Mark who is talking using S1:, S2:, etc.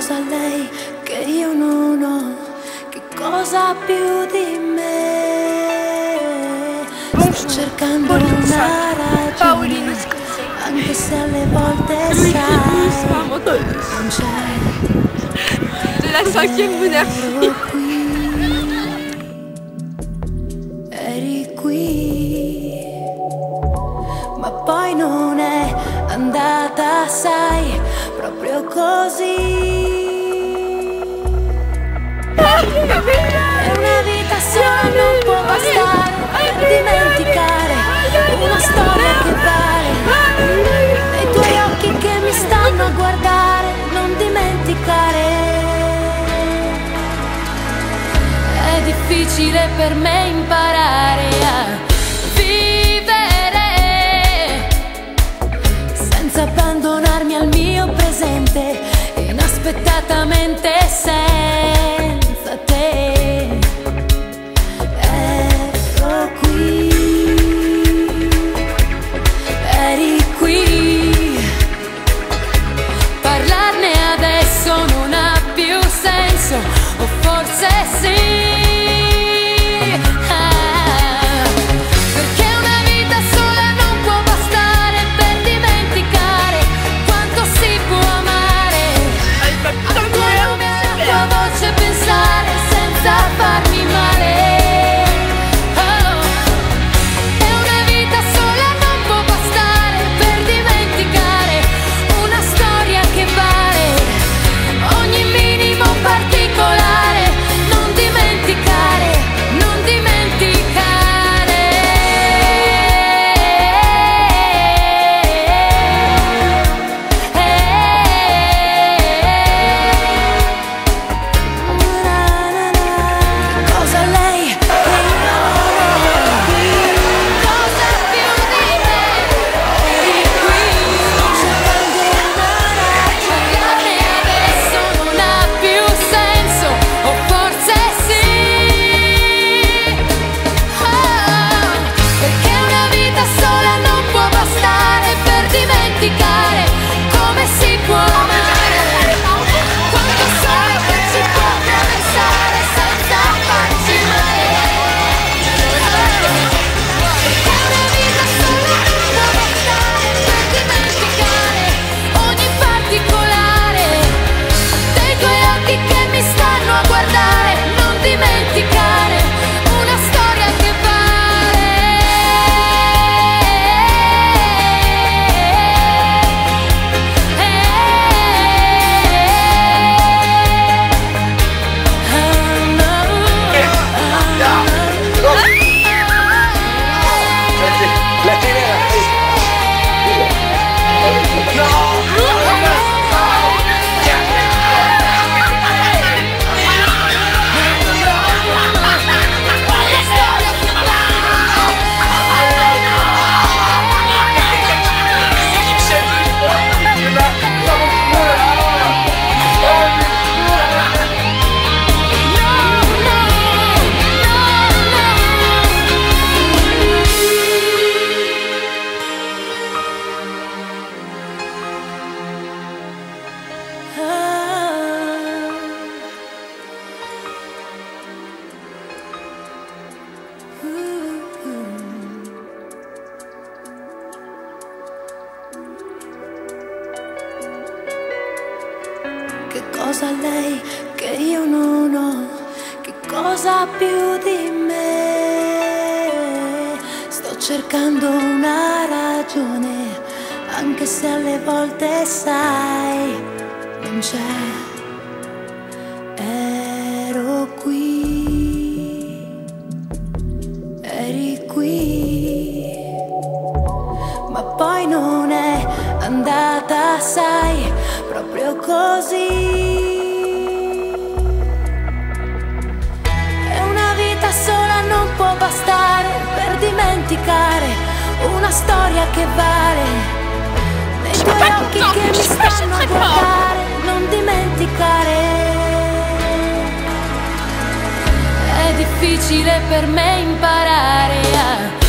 S1: cosa ha lei che io non ho? Che cosa ha più di me? Sto cercando una ragione, anche se alle volte sai non c'è.
S2: La cinquième monarchie.
S1: Eri qui, ma poi non è andata, sai, proprio così. E una vita sola non può bastare per dimenticare una storia che vale. Nei tuoi occhi che mi stanno a guardare, non dimenticare. È difficile per me imparare a vivere senza abbandonarmi al mio presente, inaspettatamente senza te. Ero qui, eri qui. Parlarne adesso non ha più senso, o forse sì. Farmi male, oh. E una vita sola non può bastare per dimenticare una storia che vale ogni minimo particolare. Non dimenticare, non dimenticare. Come si può amare, quanto sangue si può attraversare senza farci male. Perché una vita sola non può bastare per dimenticare ogni particolare dei tuoi occhi che mi stanno a guardare. Non dimenticare una storia che vale. Che cosa ha lei che io non ho? Che cosa ha più di me? Sto cercando una ragione, anche se alle volte sai non c'è. Ero qui, eri qui, ma poi non è andata, sai, proprio così. E una vita sola non può bastare per dimenticare una storia che vale. Nei tuoi occhi che mi stanno a guardare, non dimenticare. È difficile per me imparare a